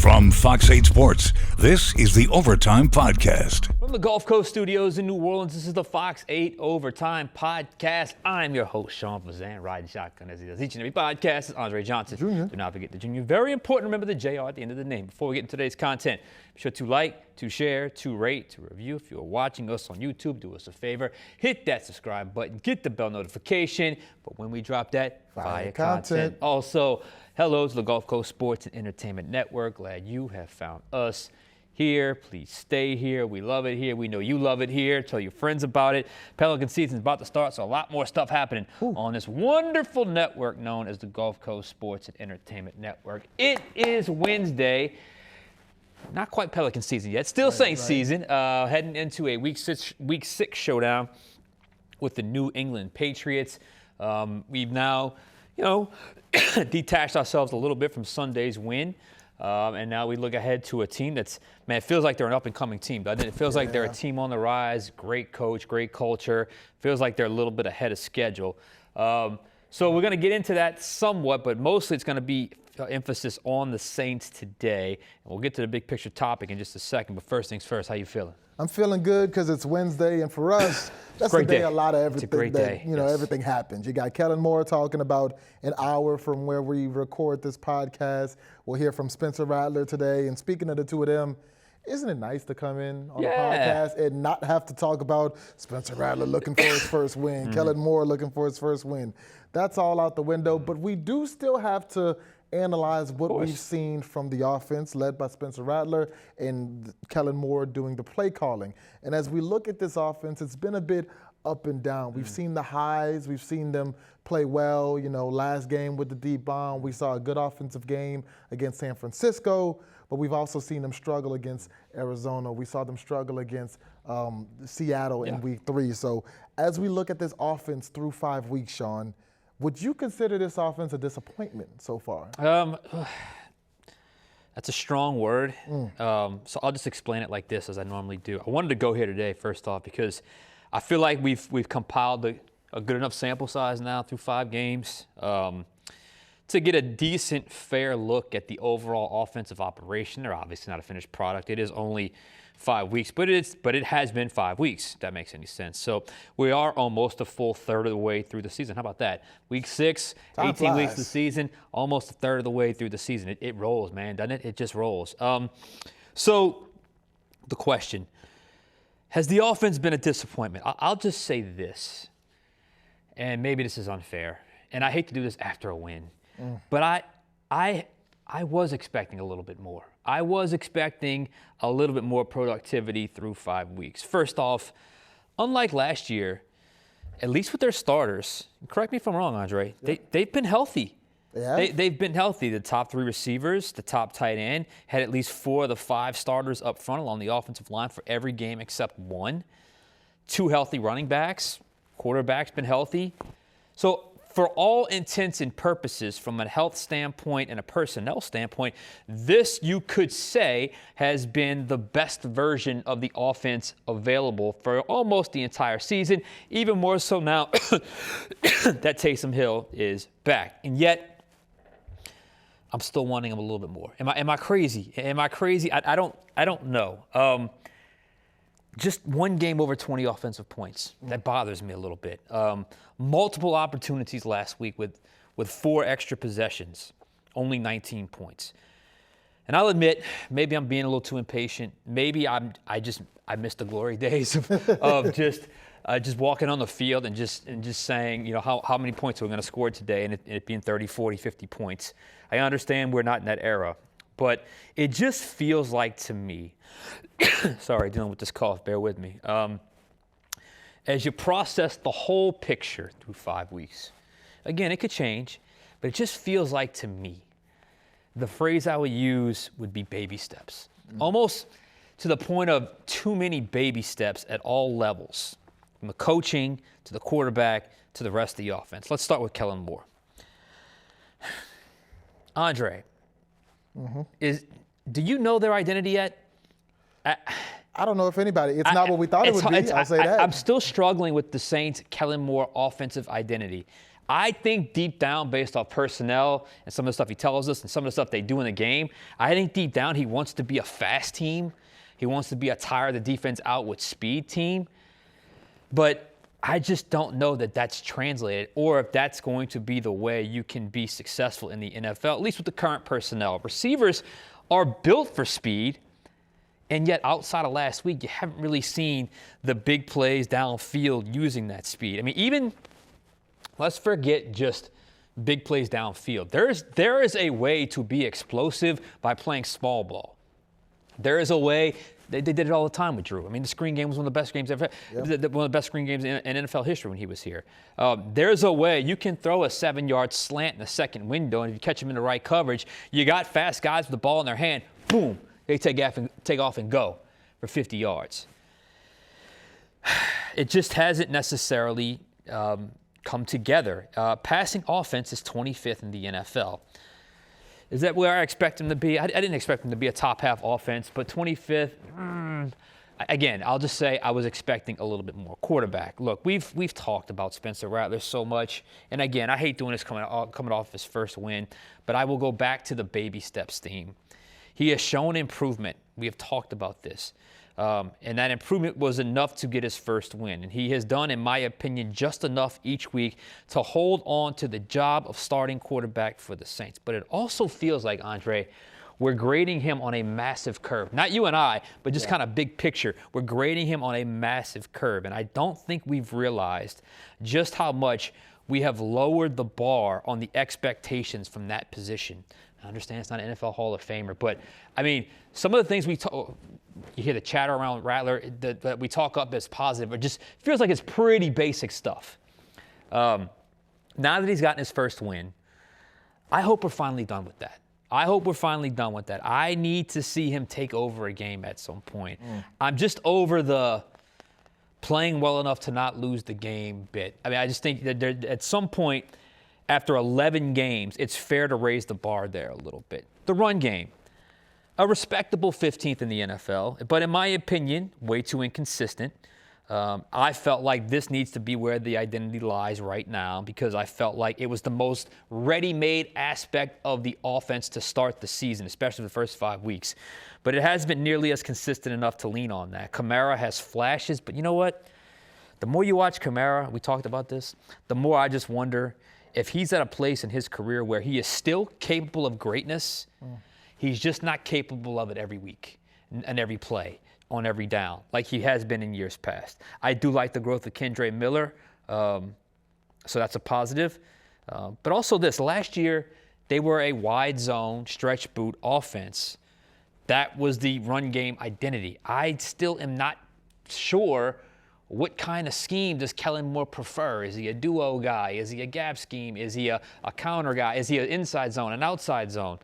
From Fox 8 Sports, this is the Overtime Podcast. From the Gulf Coast studios in New Orleans, this is the Fox 8 Overtime Podcast. I'm your host, Sean Fazende, riding shotgun as he does each and every podcast. It's Andre Johnson. Junior. Do not forget the Junior. Very important, remember the JR at the end of the name. Before we get into today's content, be sure to like, to share, to rate, to review. If you're watching us on YouTube, do us a favor. Hit that subscribe button, get the bell notification. But when we drop that, fire content. Also, hello to the Gulf Coast Sports and Entertainment Network. Glad you have found us here. Please stay here. We love it here. We know you love it here. Tell your friends about it. Pelican season's about to start, so a lot more stuff happening on this wonderful network known as the Gulf Coast Sports and Entertainment Network. It is Wednesday. Not quite Pelican season yet. Still Saints season. Heading into a week six showdown with the New England Patriots. We've now, detached ourselves a little bit from Sunday's win. And now we look ahead to a team that's, man, it feels like they're an up-and-coming team, doesn't it? It feels like they're a team on the rise, great coach, great culture. Feels like they're a little bit ahead of schedule. So we're going to get into that somewhat, but mostly it's going to be emphasis on the Saints today. And we'll get to the big picture topic in just a second. But first things first, how you feeling? I'm feeling good because it's Wednesday, and for us, that's a day a lot of everything everything happens. You got Kellen Moore talking about an hour from where we record this podcast. We'll hear from Spencer Rattler today. And speaking of the two of them, isn't it nice to come in on a podcast and not have to talk about Spencer Rattler looking for his first win, Kellen Moore looking for his first win? That's all out the window, but we do still have to analyze what we've seen from the offense led by Spencer Rattler and Kellen Moore doing the play calling. And as we look at this offense, it's been a bit up and down. We've seen the highs. We've seen them play well. Last game with the deep bomb, we saw a good offensive game against San Francisco, but we've also seen them struggle against Arizona. We saw them struggle against Seattle in week 3. So as we look at this offense through 5 weeks, Sean, would you consider this offense a disappointment so far? That's a strong word. So I'll just explain it like this, as I normally do. I wanted to go here today, first off, because I feel like we've compiled a good enough sample size now through 5 games to get a decent, fair look at the overall offensive operation. They're obviously not a finished product. It is only 5 weeks, but it has been 5 weeks, if that makes any sense. So we are almost a full third of the way through the season. How about that? Week 6, 18 weeks of the season, almost a third of the way through the season. It rolls, man, doesn't it? It just rolls. So the question, has the offense been a disappointment? I'll just say this, and maybe this is unfair, and I hate to do this after a win, but I was expecting a little bit more. I was expecting a little bit more productivity through 5 weeks. First off, unlike last year, at least with their starters, correct me if I'm wrong, Andre, they've been healthy. They've been healthy. The top 3 receivers, the top tight end, had at least 4 of the 5 starters up front along the offensive line for every game except 1. 2 healthy running backs. Quarterback's been healthy. So for all intents and purposes, from a health standpoint and a personnel standpoint, this, you could say, has been the best version of the offense available for almost the entire season, even more so now that Taysom Hill is back. And yet, I'm still wanting him a little bit more. Am I crazy? Am I crazy? I don't know. Just one game over 20 offensive points. That bothers me a little bit. Multiple opportunities last week with 4 extra possessions, only 19 points. And I'll admit, maybe I'm being a little too impatient. Maybe I missed the glory days of just walking on the field and just saying, how many points are we going to score today, and it being 30, 40, 50 points. I understand we're not in that era, but it just feels like to me, sorry, dealing with this cough, bear with me. As you process the whole picture through 5 weeks, again, it could change, but it just feels like to me, the phrase I would use would be baby steps. Almost to the point of too many baby steps at all levels, from the coaching to the quarterback to the rest of the offense. Let's start with Kellen Moore. Andre, do you know their identity yet? I don't know if anybody. It's not what we thought it would be. I'll say that. I'm still struggling with the Saints' Kellen Moore offensive identity. I think deep down, based off personnel and some of the stuff he tells us and some of the stuff they do in the game, I think deep down he wants to be a fast team. He wants to be a tire the defense out with speed team. But I just don't know that that's translated or if that's going to be the way you can be successful in the NFL, at least with the current personnel. Receivers are built for speed, and yet outside of last week, you haven't really seen the big plays downfield using that speed. I mean, even let's forget just big plays downfield. There is a way to be explosive by playing small ball. There is a way. They did it all the time with Drew. I mean, the screen game was one of the best games ever. Yep. One of the best screen games in NFL history when he was here. There's a way you can throw a 7-yard slant in the second window, and if you catch him in the right coverage, you got fast guys with the ball in their hand. Boom, they take off and go for 50 yards. It just hasn't necessarily come together. Passing offense is 25th in the NFL. Is that where I expect him to be? I didn't expect him to be a top half offense, but 25th, again, I'll just say I was expecting a little bit more. Quarterback. Look, we've talked about Spencer Rattler so much, and again, I hate doing this coming off his first win, but I will go back to the baby steps theme. He has shown improvement. We have talked about this. And that improvement was enough to get his first win. And he has done, in my opinion, just enough each week to hold on to the job of starting quarterback for the Saints. But it also feels like, Andre, we're grading him on a massive curve. Not you and I, but just kind of big picture. We're grading him on a massive curve. And I don't think we've realized just how much we have lowered the bar on the expectations from that position. I understand it's not an NFL Hall of Famer, but, I mean, some of the things you hear the chatter around Rattler that we talk up as positive, it just feels like it's pretty basic stuff. Now that he's gotten his first win, I hope we're finally done with that. I need to see him take over a game at some point. I'm just over the playing well enough to not lose the game bit. I mean, I just think that at some point, after 11 games, it's fair to raise the bar there a little bit. The run game, a respectable 15th in the NFL, but in my opinion, way too inconsistent. I felt like this needs to be where the identity lies right now because I felt like it was the most ready-made aspect of the offense to start the season, especially the first 5 weeks. But it hasn't been nearly as consistent enough to lean on that. Kamara has flashes, but you know what? The more you watch Kamara, we talked about this, the more I just wonder if he's at a place in his career where he is still capable of greatness, he's just not capable of it every week and every play on every down like he has been in years past. I do like the growth of Kendre Miller, so that's a positive. But also this, last year they were a wide zone, stretch boot offense. That was the run game identity. I still am not sure what kind of scheme does Kellen Moore prefer? Is he a duo guy? Is he a gap scheme? Is he a counter guy? Is he an inside zone, an outside zone?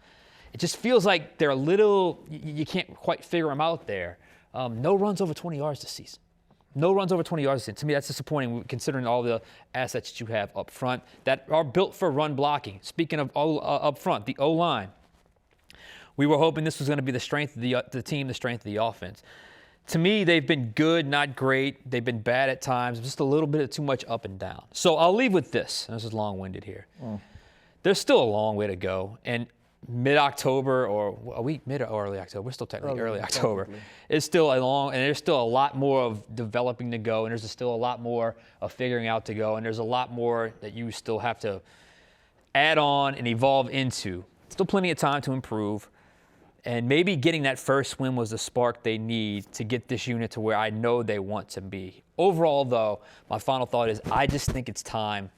It just feels like they're a little, you can't quite figure them out there. No runs over 20 yards this season. No runs over 20 yards this season. To me, that's disappointing considering all the assets that you have up front that are built for run blocking. Speaking of up front, the O-line. We were hoping this was going to be the strength of the team, the strength of the offense. To me, they've been good, not great. They've been bad at times, just a little bit of too much up and down. So I'll leave with this. This is long-winded here. There's still a long way to go. And mid-October, or are we mid or early October? We're still technically early October. It's still a long, and there's still a lot more of developing to go, and there's still a lot more of figuring out to go, and there's a lot more that you still have to add on and evolve into. Still plenty of time to improve. And maybe getting that first win was the spark they need to get this unit to where I know they want to be. Overall, though, my final thought is I just think it's time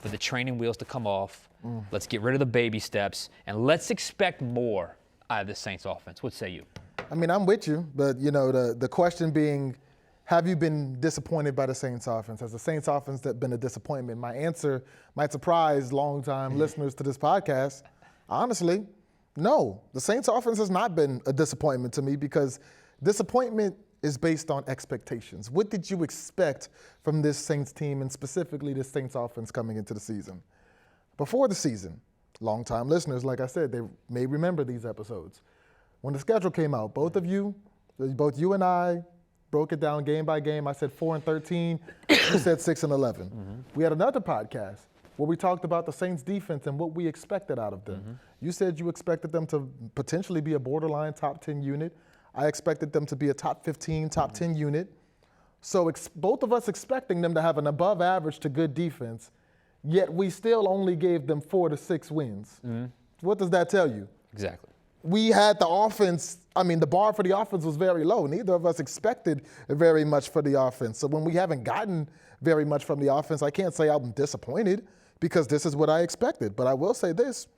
for the training wheels to come off. Let's get rid of the baby steps, and let's expect more out of the Saints offense. What say you? I mean, I'm with you, but, you know, the question being, have you been disappointed by the Saints offense? Has the Saints offense been a disappointment? My answer might surprise longtime listeners to this podcast. Honestly, no. The Saints offense has not been a disappointment to me because disappointment is based on expectations. What did you expect from this Saints team and specifically this Saints offense coming into the season? Before the season, longtime listeners, like I said, they may remember these episodes. When the schedule came out, both you and I broke it down game by game. I said 4-13. You said 6-11. We had another podcast where we talked about the Saints defense and what we expected out of them. You said you expected them to potentially be a borderline top 10 unit. I expected them to be a top 15, top 10 unit. So both of us expecting them to have an above average to good defense, yet we still only gave them 4 to 6 wins. What does that tell you? Exactly. We had the offense, the bar for the offense was very low. Neither of us expected very much for the offense. So when we haven't gotten very much from the offense, I can't say I'm disappointed because this is what I expected. But I will say this.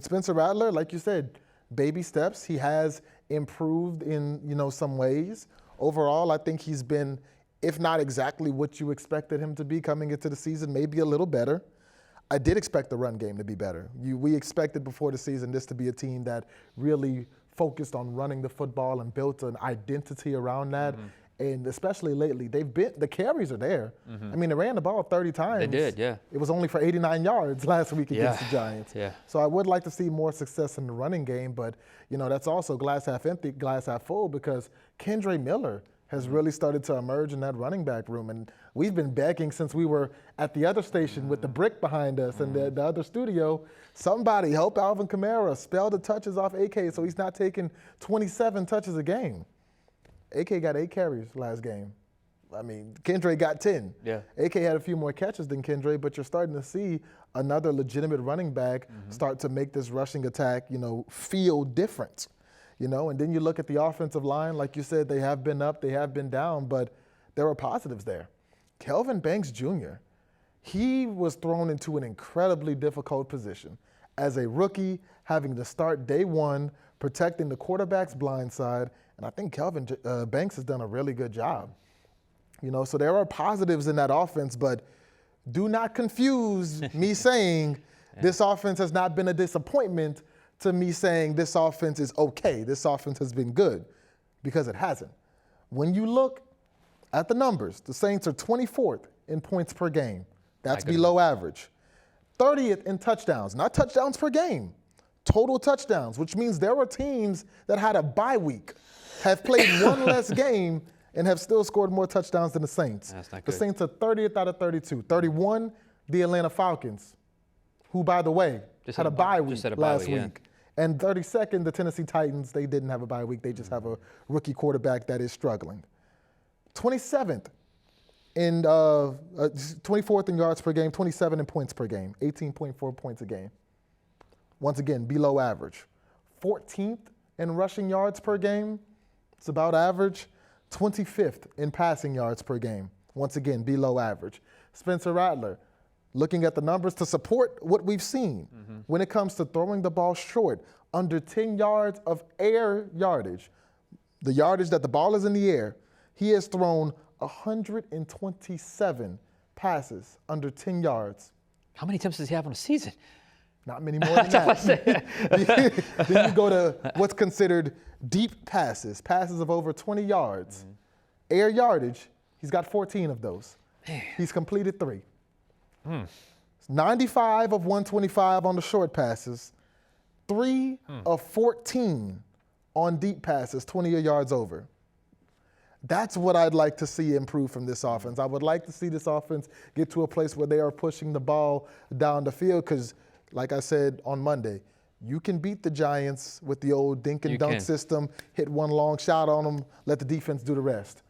Spencer Rattler, like you said, baby steps. He has improved in, some ways. Overall, I think he's been, if not exactly what you expected him to be coming into the season, maybe a little better. I did expect the run game to be better. We expected before the season this to be a team that really focused on running the football and built an identity around that. And especially lately, the carries are there. They ran the ball 30 times. They did, yeah. It was only for 89 yards last week against the Giants. Yeah. So I would like to see more success in the running game, but that's also glass half empty, glass half full, because Kendre Miller has really started to emerge in that running back room. And we've been begging since we were at the other station with the brick behind us and the other studio, somebody help Alvin Kamara spell the touches off AK so he's not taking 27 touches a game. AK got 8 carries last game. Kendre got 10. Yeah. AK had a few more catches than Kendre, but you're starting to see another legitimate running back start to make this rushing attack, feel different. And then you look at the offensive line, like you said, they have been up, they have been down, but there are positives there. Kelvin Banks Jr., he was thrown into an incredibly difficult position as a rookie, having to start day one, protecting the quarterback's blind side, and I think Kelvin Banks has done a really good job. So there are positives in that offense, but do not confuse me saying this offense has not been a disappointment to me saying this offense is okay, this offense has been good, because it hasn't. When you look at the numbers, the Saints are 24th in points per game. That's below average. 30th in touchdowns, not touchdowns per game, total touchdowns, which means there were teams that had a bye week, have played one less game, and have still scored more touchdowns than the Saints. That's not the good. Saints are 30th out of 32. 31, the Atlanta Falcons, who, by the way, had a bye week last week. And 32nd, the Tennessee Titans, they didn't have a bye week. They just have a rookie quarterback that is struggling. 27th in 24th in yards per game, 27 in points per game, 18.4 points a game. Once again, below average. 14th in rushing yards per game, it's about average. 25th in passing yards per game, once again, below average. Spencer Rattler, looking at the numbers to support what we've seen when it comes to throwing the ball short, under 10 yards of air yardage, the yardage that the ball is in the air, he has thrown 127 passes under 10 yards. How many attempts does he have on a season? Not many more than that. Then you go to what's considered deep passes, passes of over 20 yards. Air yardage, he's got 14 of those. He's completed 3. 95 of 125 on the short passes, 3 of 14 on deep passes, 20 yards over. That's what I'd like to see improve from this offense. I would like to see this offense get to a place where they are pushing the ball down the field because, like I said on Monday, you can beat the Giants with the old dink and dunk system, hit one long shot on them, let the defense do the rest.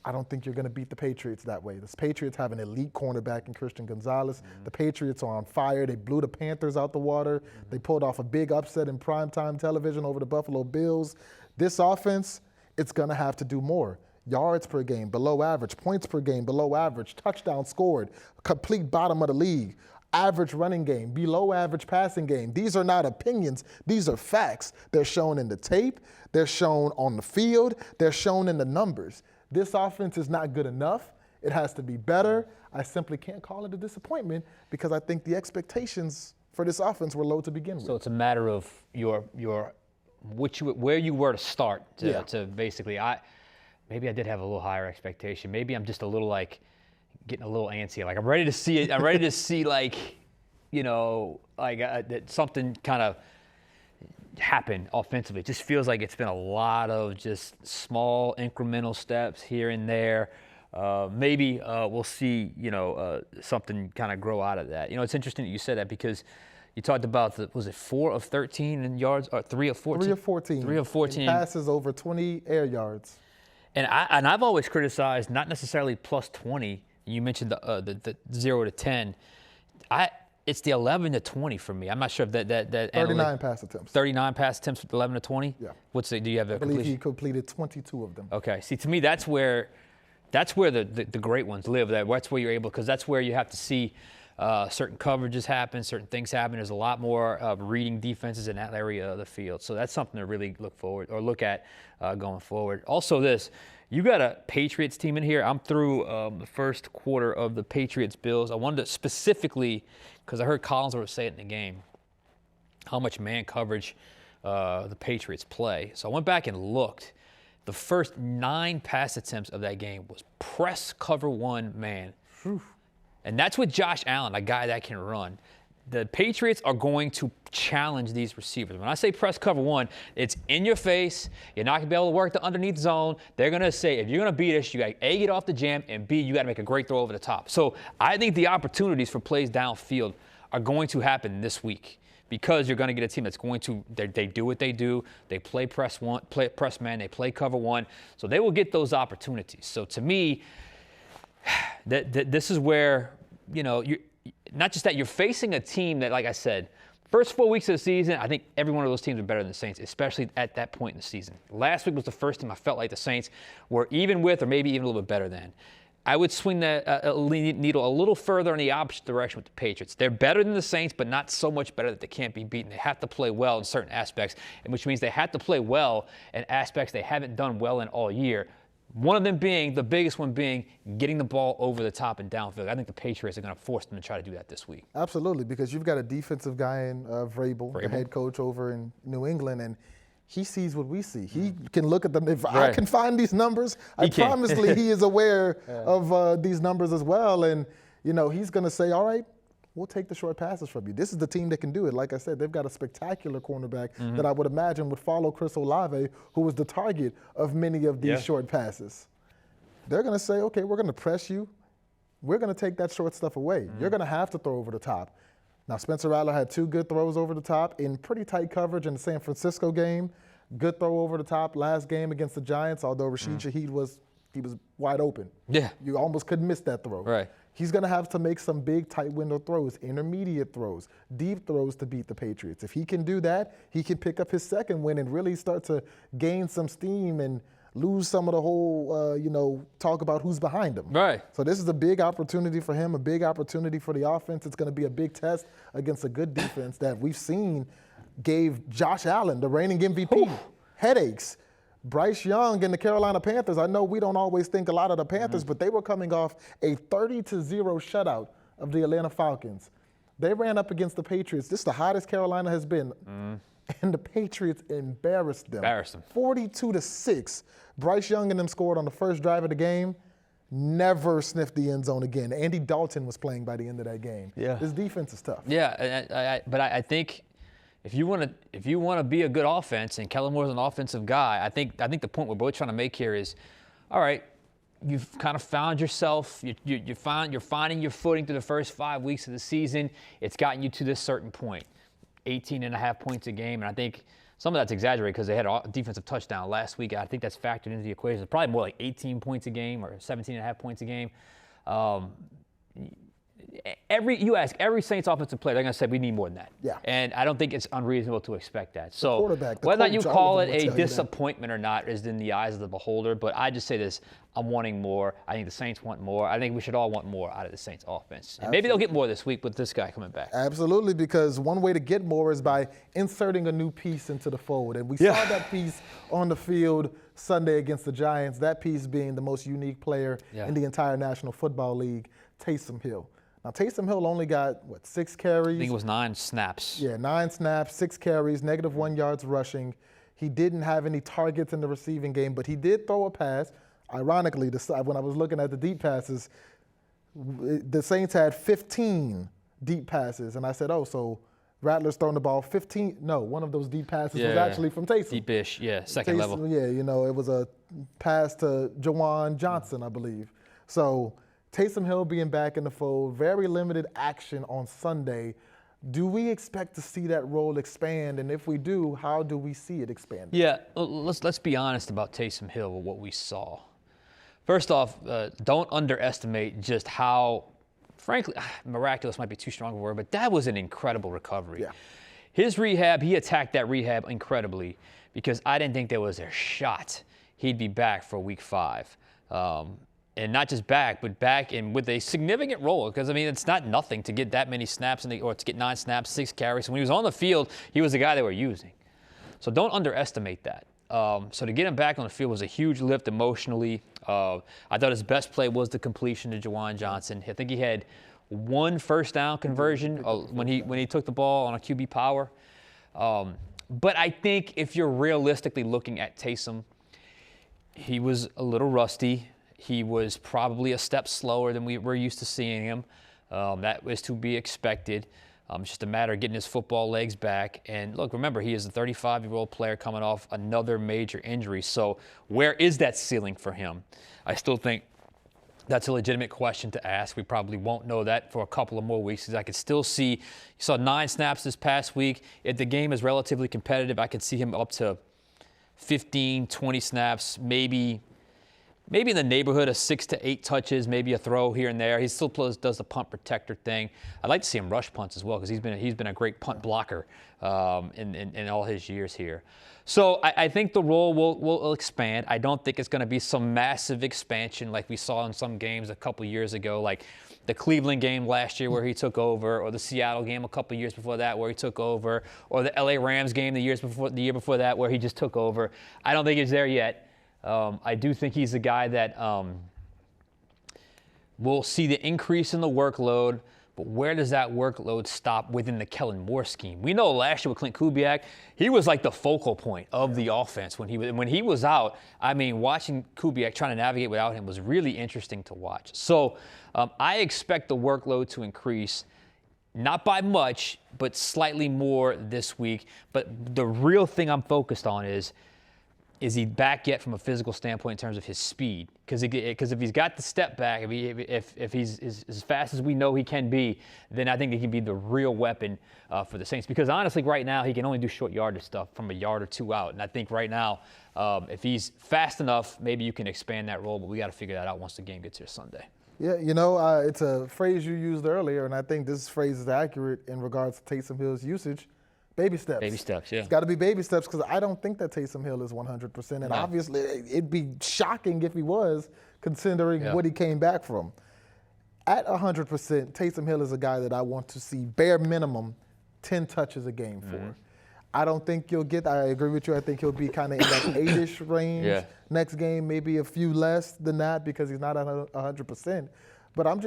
I don't think you're going to beat the Patriots that way. The Patriots have an elite cornerback in Christian Gonzalez. The Patriots are on fire. They blew the Panthers out the water. They pulled off a big upset in primetime television over the Buffalo Bills. This offense, it's going to have to do more. Yards per game, below average. Points per game, below average. Touchdown scored, complete bottom of the league. Average running game, below average passing game. These are not opinions. These are facts. They're shown in the tape. They're shown on the field. They're shown in the numbers. This offense is not good enough. It has to be better. I simply can't call it a disappointment because I think the expectations for this offense were low to begin with. So it's a matter of where you were to start to basically. Maybe I did have a little higher expectation. Maybe I'm just a little getting a little antsy. I'm ready to see it. I'm ready to see that something kind of happen offensively. It just feels like it's been a lot of just small incremental steps here and there. maybe we'll see, something kind of grow out of that. It's interesting that you said that because you talked about was it 4 of 13 in yards or 3 of 14? 3 of 14. 3 of 14 passes over 20 air yards. And I've always criticized not necessarily plus 20. You mentioned the 0 to 10. It's the 11 to 20 for me. I'm not sure if that 39 pass attempts. 39 pass attempts with 11 to 20. Yeah. Do you have a I believe he completed 22 of them. Okay. See, to me, that's where the great ones live. That's where you're able, because that's where you have to see certain coverages happen, certain things happen. There's a lot more reading defenses in that area of the field. So that's something to really look at going forward. Also, you got a Patriots team in here. I'm through the first quarter of the Patriots-Bills. I wanted to specifically, because I heard Collinsworth say it in the game, how much man coverage the Patriots play. So I went back and looked. The first 9 pass attempts of that game was press cover 1 man. Whew. And that's with Josh Allen, a guy that can run. The Patriots are going to challenge these receivers. When I say press cover 1, it's in your face. You're not going to be able to work the underneath zone. They're going to say, if you're going to beat us, you got to A, get off the jam, and B, you got to make a great throw over the top. So I think the opportunities for plays downfield are going to happen this week, because you're going to get a team that's going to, they do what they do. They play press man, they play cover 1. So they will get those opportunities. So to me, this is where, you not just that, you're facing a team that, like I said, first 4 weeks of the season, I think every one of those teams are better than the Saints, especially at that point in the season. Last week was the first time I felt like the Saints were even with, or maybe even a little bit better than. I would swing that needle a little further in the opposite direction with the Patriots. They're better than the Saints, but not so much better that they can't be beaten. They have to play well in certain aspects, which means they have to play well in aspects they haven't done well in all year. One of them being, the biggest one being, getting the ball over the top and downfield. I think the Patriots are going to force them to try to do that this week. Absolutely, because you've got a defensive guy in Vrabel, the head coach over in New England, and he sees what we see. He can look at them. If I can find these numbers, I promise he is aware of these numbers as well. And, he's going to say, all right, we'll take the short passes from you. This is the team that can do it. Like I said, they've got a spectacular cornerback that I would imagine would follow Chris Olave, who was the target of many of these short passes. They're going to say, okay, we're going to press you. We're going to take that short stuff away. You're going to have to throw over the top. Now, Spencer Rattler had 2 good throws over the top in pretty tight coverage in the San Francisco game. Good throw over the top last game against the Giants, although Rashid Shaheed was wide open. Yeah. You almost couldn't miss that throw. Right. He's going to have to make some big tight window throws, intermediate throws, deep throws to beat the Patriots. If he can do that, he can pick up his second win and really start to gain some steam and lose some of the whole, talk about who's behind him. Right. So this is a big opportunity for him, a big opportunity for the offense. It's going to be a big test against a good defense that we've seen gave Josh Allen, the reigning MVP, headaches. Bryce Young and the Carolina Panthers, I know we don't always think a lot of the Panthers, but they were coming off a 30-0 shutout of the Atlanta Falcons. They ran up against the Patriots. This is the hottest Carolina has been. And the Patriots embarrassed them. 42-6. Bryce Young and them scored on the first drive of the game. Never sniffed the end zone again. Andy Dalton was playing by the end of that game. Yeah. This defense is tough. Yeah, but I think if you want to be a good offense, and Kellen Moore's an offensive guy, I think the point we're both trying to make here is, all right, you've kind of found yourself. You're finding your footing through the first 5 weeks of the season. It's gotten you to this certain point, 18.5 points a game, and I think some of that's exaggerated because they had a defensive touchdown last week. I think that's factored into the equation. It's probably more like 18 points a game or 17.5 points a game. You ask every Saints offensive player, they're going to say we need more than that. Yeah. And I don't think it's unreasonable to expect that. So whether or not you call it a disappointment or not is in the eyes of the beholder. But I just say this, I'm wanting more. I think the Saints want more. I think we should all want more out of the Saints offense. And maybe they'll get more this week with this guy coming back. Absolutely, because one way to get more is by inserting a new piece into the fold. And we saw that piece on the field Sunday against the Giants, that piece being the most unique player in the entire National Football League, Taysom Hill. Now, Taysom Hill only got, 6 carries? I think it was 9 snaps. Yeah, 9 snaps, 6 carries, -1 yards rushing. He didn't have any targets in the receiving game, but he did throw a pass. Ironically, when I was looking at the deep passes, the Saints had 15 deep passes. And I said, so Rattler's thrown the ball 15. No, one of those deep passes was actually from Taysom. Deep-ish, second level. Yeah, it was a pass to Jawan Johnson, I believe. So Taysom Hill being back in the fold, very limited action on Sunday. Do we expect to see that role expand? And if we do, how do we see it expand? Yeah, let's be honest about Taysom Hill with what we saw. First off, don't underestimate just how, frankly, miraculous might be too strong a word, but that was an incredible recovery. Yeah. His rehab, he attacked that rehab incredibly because I didn't think there was a shot he'd be back for week 5. And not just back, but back and with a significant role. Because, I mean, it's not nothing to get that many snaps, or to get 9 snaps, 6 carries. When he was on the field, he was the guy they were using. So don't underestimate that. So to get him back on the field was a huge lift emotionally. I thought his best play was the completion to Juwan Johnson. I think he had 1 first down conversion when he took the ball on a QB power. But I think if you're realistically looking at Taysom, he was a little rusty. He was probably a step slower than we're used to seeing him. That was to be expected. It's just a matter of getting his football legs back. And look, remember, he is a 35-year-old player coming off another major injury. So where is that ceiling for him? I still think that's a legitimate question to ask. We probably won't know that for a couple of more weeks, because I could still see, you saw 9 snaps this past week. If the game is relatively competitive, I could see him up to 15, 20 snaps, maybe in the neighborhood of 6 to 8 touches, maybe a throw here and there. He still does the punt protector thing. I'd like to see him rush punts as well, because he's been a great punt blocker in all his years here. So I think the role will expand. I don't think it's going to be some massive expansion like we saw in some games a couple years ago, like the Cleveland game last year where he took over, or the Seattle game a couple years before that where he took over, or the LA Rams game the year before that where he just took over. I don't think he's there yet. I do think he's a guy that will see the increase in the workload, but where does that workload stop within the Kellen Moore scheme? We know last year with Clint Kubiak, he was like the focal point of the offense when he was out. I mean, watching Kubiak trying to navigate without him was really interesting to watch. So I expect the workload to increase, not by much, but slightly more this week. But the real thing I'm focused on is he back yet from a physical standpoint in terms of his speed? Because if he's got the step back, if he's as fast as we know he can be, then I think he can be the real weapon for the Saints. Because honestly, right now, he can only do short yardage stuff from a yard or 2 out. And I think right now, if he's fast enough, maybe you can expand that role. But we got to figure that out once the game gets here Sunday. Yeah, it's a phrase you used earlier, and I think this phrase is accurate in regards to Taysom Hill's usage. Baby steps. Baby steps, yeah. It's got to be baby steps, because I don't think that Taysom Hill is 100%. And obviously, it'd be shocking if he was, considering what he came back from. At 100%, Taysom Hill is a guy that I want to see bare minimum 10 touches a game for. I don't think you'll get, I agree with you, I think he'll be kind of in that 8-ish range next game, maybe a few less than that because he's not at 100%. But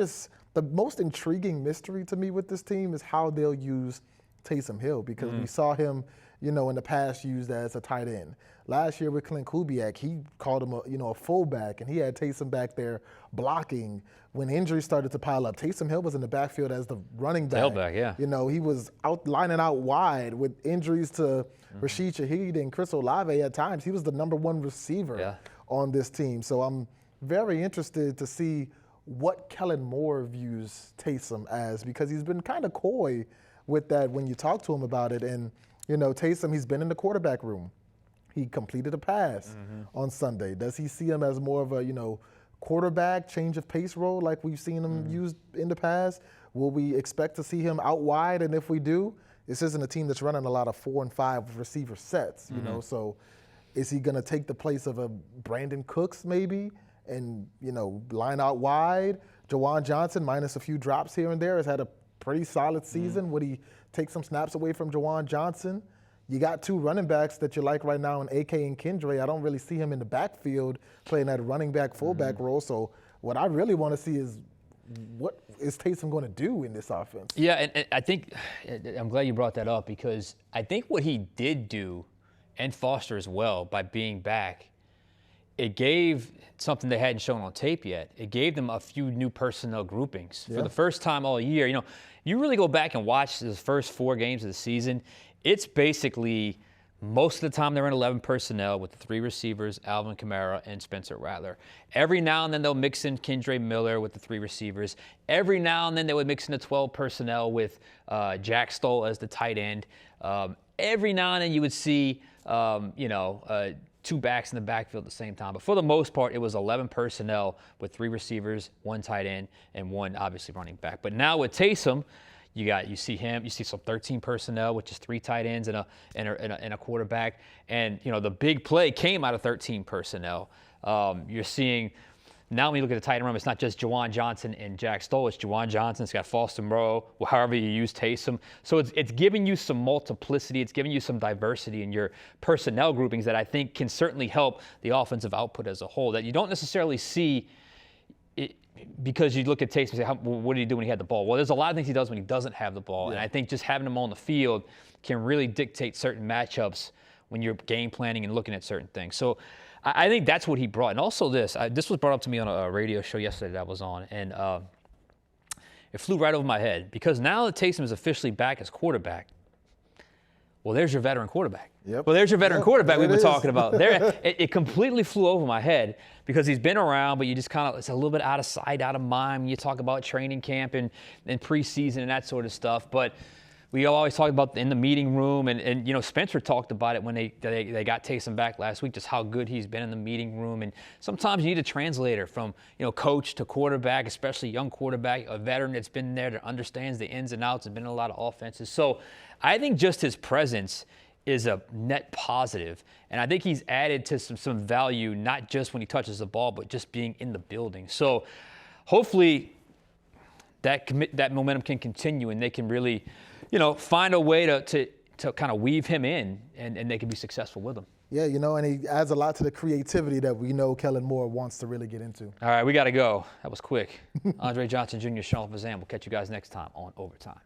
the most intriguing mystery to me with this team is how they'll use Taysom Hill, because we saw him, in the past used as a tight end. Last year with Clint Kubiak, he called him a fullback, and he had Taysom back there blocking. When injuries started to pile up, Taysom Hill was in the backfield as the running back. Tailback, yeah. He was lining out wide with injuries to Rashid Shaheed and Chris Olave at times. He was the number 1 receiver on this team. So I'm very interested to see what Kellen Moore views Taysom as, because he's been kind of coy with that when you talk to him about it. And, Taysom, he's been in the quarterback room. He completed a pass on Sunday. Does he see him as more of a, quarterback, change of pace role like we've seen him used in the past? Will we expect to see him out wide? And if we do, this isn't a team that's running a lot of 4 and 5 receiver sets, so is he going to take the place of a Brandon Cooks maybe and, line out wide? Juwan Johnson, minus a few drops here and there, has had a pretty solid season. Would he take some snaps away from Juwan Johnson? You got 2 running backs that you like right now in AK and Kendra. I don't really see him in the backfield playing that running back, fullback role. So what I really want to see is what is Taysom going to do in this offense? Yeah, and I think I'm glad you brought that up, because I think what he did do, and Foster as well, by being back, it gave something they hadn't shown on tape yet. It gave them a few new personnel groupings. For the first time all year, you really go back and watch the first 4 games of the season, it's basically Most of the time they're in 11 personnel with the 3 receivers, Alvin Kamara and Spencer Rattler. Every now and then they'll mix in Kendre Miller with the 3 receivers. Every now and then they would mix in the 12 personnel with Jack Stoll as the tight end. Every now and then you would see, 2 backs in the backfield at the same time. But for the most part, it was 11 personnel with 3 receivers, 1 tight end, and 1 obviously running back. But now with Taysom, you see some 13 personnel, which is 3 tight ends and a quarterback. And, the big play came out of 13 personnel. You're seeing now when you look at the tight end room, it's not just Juwan Johnson and Jack Stoll. It's Juwan Johnson. It's got Foster Moreau, however you use Taysom. So it's giving you some multiplicity. It's giving you some diversity in your personnel groupings that I think can certainly help the offensive output as a whole that you don't necessarily see because you look at Taysom and say, what did he do when he had the ball? Well, there's a lot of things he does when he doesn't have the ball. Yeah. And I think just having him on the field can really dictate certain matchups when you're game planning and looking at certain things. So I think that's what he brought. And also this was brought up to me on a radio show yesterday that I was on. And it flew right over my head because now that Taysom is officially back as quarterback, well, there's your veteran quarterback. Yep. Well, there's your veteran quarterback we've been talking about. It completely flew over my head because he's been around, but you just it's a little bit out of sight, out of mind when you talk about training camp and preseason and that sort of stuff. But we always talk about in the meeting room, and Spencer talked about it when they got Taysom back last week, just how good he's been in the meeting room. And sometimes you need a translator from coach to quarterback, especially young quarterback, a veteran that's been there that understands the ins and outs, has been in a lot of offenses. So I think just his presence is a net positive, and I think he's added to some value, not just when he touches the ball, but just being in the building. So hopefully that momentum can continue, and they can really find a way to kind of weave him in, and they can be successful with him. Yeah, and he adds a lot to the creativity that we know Kellen Moore wants to really get into. All right, we got to go. That was quick. Andre Johnson Jr., Sean Fazende. We'll catch you guys next time on Overtime.